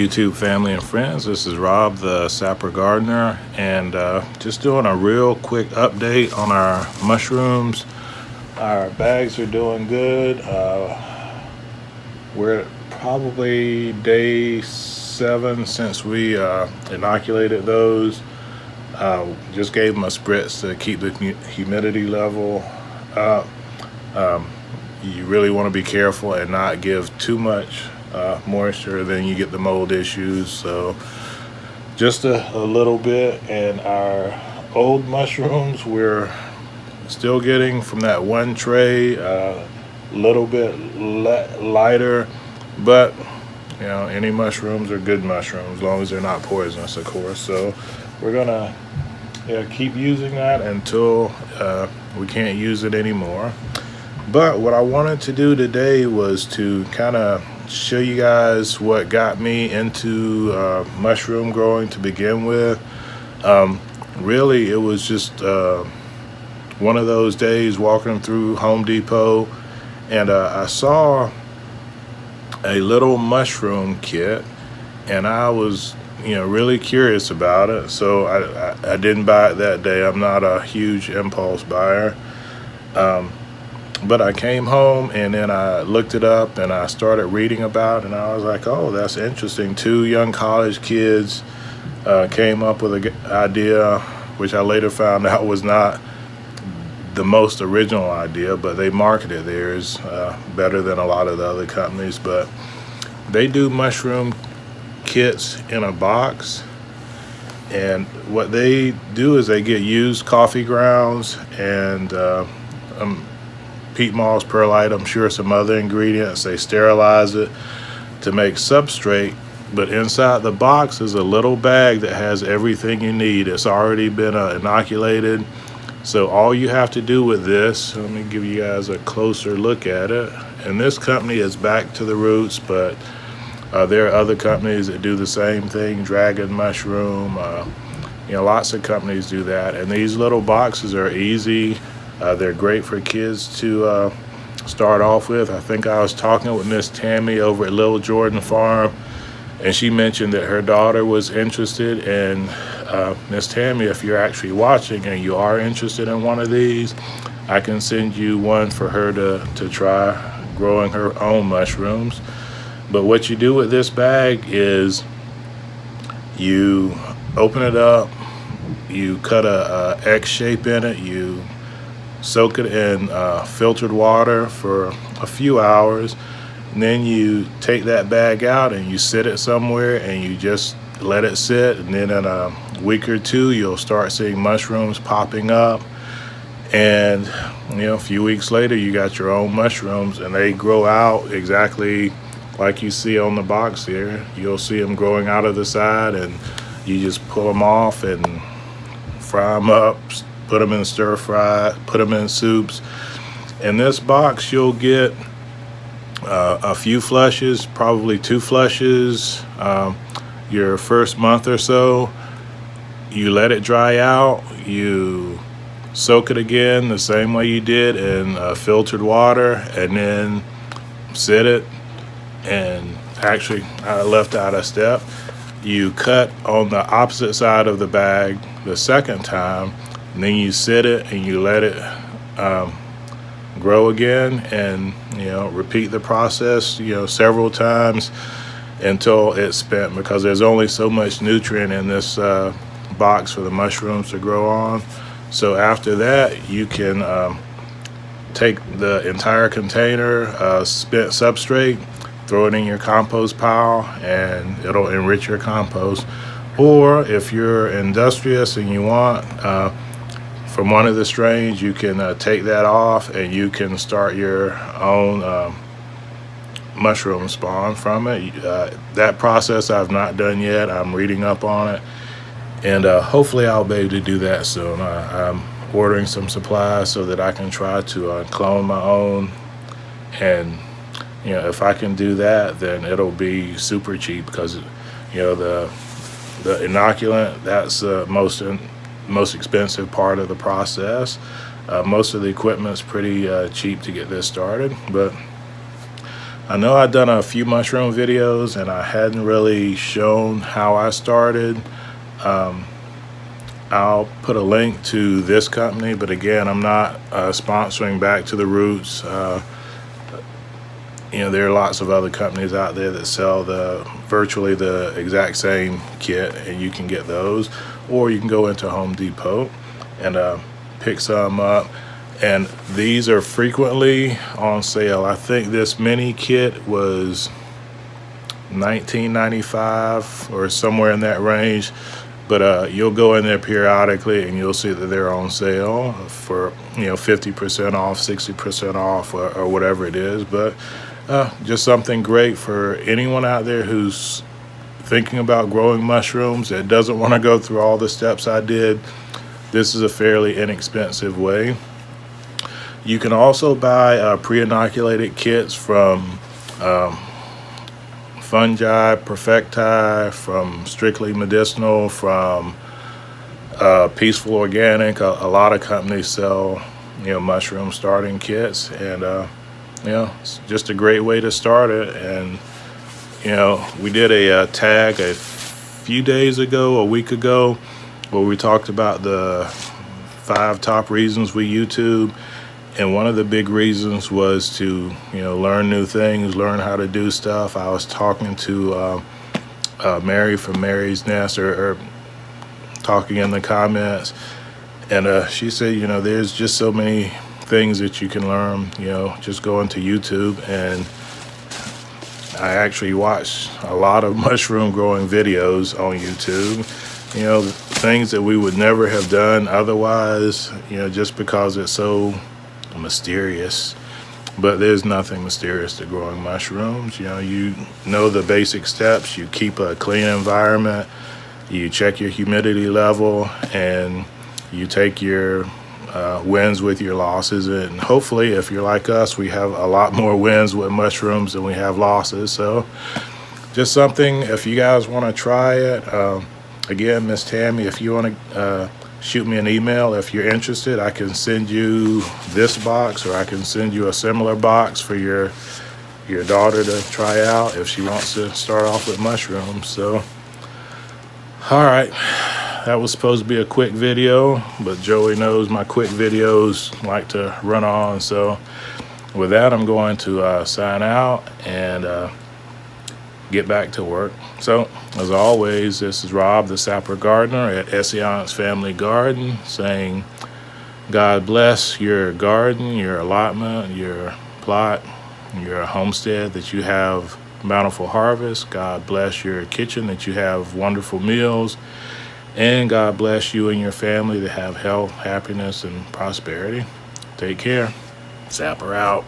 YouTube family and friends. This is Rob, the Sapper Gardener, and just doing a real quick update on our mushrooms. Our bags are doing good. We're probably day 7 since we inoculated those. Just gave them a spritz to keep the humidity level up. You really want to be careful and not give too much moisture, then you get the mold issues. So just a little bit. And our old mushrooms, we're still getting from that one tray a little bit lighter, but you know, any mushrooms are good mushrooms as long as they're not poisonous, of course. So we're gonna keep using that until we can't use it anymore. But what I wanted to do today was to kind of show you guys what got me into mushroom growing to begin with. Really, it was just one of those days walking through Home Depot, and I saw a little mushroom kit, and I was really curious about it. So I didn't buy it that day. I'm not a huge impulse buyer. But I came home and then I looked it up and I started reading about it, and I was like, oh, that's interesting. 2 young college kids came up with an idea, which I later found out was not the most original idea, but they marketed theirs better than a lot of the other companies. But they do mushroom kits in a box, and what they do is they get used coffee grounds and peat moss, perlite, I'm sure some other ingredients. They sterilize it to make substrate, but inside the box is a little bag that has everything you need. It's already been inoculated. So all you have to do with this, let me give you guys a closer look at it. And this company is back to the roots, but there are other companies that do the same thing, dragon mushroom. Lots of companies do that. And these little boxes are easy. They're great for kids to start off with. I think I was talking with Miss Tammy over at Little Jordan Farm, and she mentioned that her daughter was interested. And Miss Tammy, if you're actually watching and you are interested in one of these, I can send you one for her to try growing her own mushrooms. But what you do with this bag is you open it up, you cut a X shape in it, you soak it in filtered water for a few hours, and then you take that bag out and you sit it somewhere and you just let it sit, and then in a week or 2 you'll start seeing mushrooms popping up, and a few weeks later you got your own mushrooms, and they grow out exactly like you see on the box here. You'll see them growing out of the side, and you just pull them off and fry them up, put them in stir fry, put them in soups. In this box you'll get a few flushes, probably 2 flushes. Your first month or so, you let it dry out, you soak it again the same way you did in filtered water, and then sit it. And actually, I left out a step. You cut on the opposite side of the bag the second time, and then you sit it and you let it grow again, and repeat the process several times until it's spent, because there's only so much nutrient in this box for the mushrooms to grow on. So after that, you can take the entire container, spent substrate, throw it in your compost pile, and it'll enrich your compost. Or if you're industrious and you want from one of the strains, you can take that off and you can start your own mushroom spawn from it. That process I've not done yet. I'm reading up on it, and hopefully I'll be able to do that soon. I'm ordering some supplies so that I can try to clone my own, and if I can do that, then it'll be super cheap, because the inoculant, that's the most expensive part of the process. Most of the equipment's pretty cheap to get this started, but I know I've done a few mushroom videos and I hadn't really shown how I started. I'll put a link to this company, but again, I'm not sponsoring Back to the Roots. There are lots of other companies out there that sell virtually the exact same kit, and you can get those, or you can go into Home Depot and pick some up. And these are frequently on sale. I think this mini kit was $19.95 or somewhere in that range, but you'll go in there periodically and you'll see that they're on sale for 50% off, 60% off, or whatever it is. But just something great for anyone out there who's thinking about growing mushrooms that doesn't want to go through all the steps I did. This is a fairly inexpensive way. You can also buy pre-inoculated kits from Fungi, Perfecti, from Strictly Medicinal, from Peaceful Organic. A lot of companies sell mushroom starting kits, and it's just a great way to start it. And we did a tag a few days ago, a week ago, where we talked about the 5 top reasons we YouTube. And one of the big reasons was to, learn new things, learn how to do stuff. I was talking to Mary from Mary's Nest, or talking in the comments, and she said, there's just so many things that you can learn, just going to YouTube. And I actually watched a lot of mushroom growing videos on YouTube, things that we would never have done otherwise, just because it's so mysterious. But there's nothing mysterious to growing mushrooms. You know the basic steps. You keep a clean environment, you check your humidity level, and you take your wins with your losses. And hopefully, if you're like us, we have a lot more wins with mushrooms than we have losses. So just something, if you guys want to try it, again, Miss Tammy, if you want to shoot me an email if you're interested. I can send you this box, or I can send you a similar box for your daughter to try out if she wants to start off with mushrooms. So, all right, that was supposed to be a quick video, but Joey knows my quick videos like to run on. So with that, I'm going to sign out and get back to work. So, as always, this is Rob, the Sapper Gardener at Essayons Family Garden, saying God bless your garden, your allotment, your plot, your homestead, that you have bountiful harvest. God bless your kitchen, that you have wonderful meals. And God bless you and your family to have health, happiness, and prosperity. Take care. Sapper out.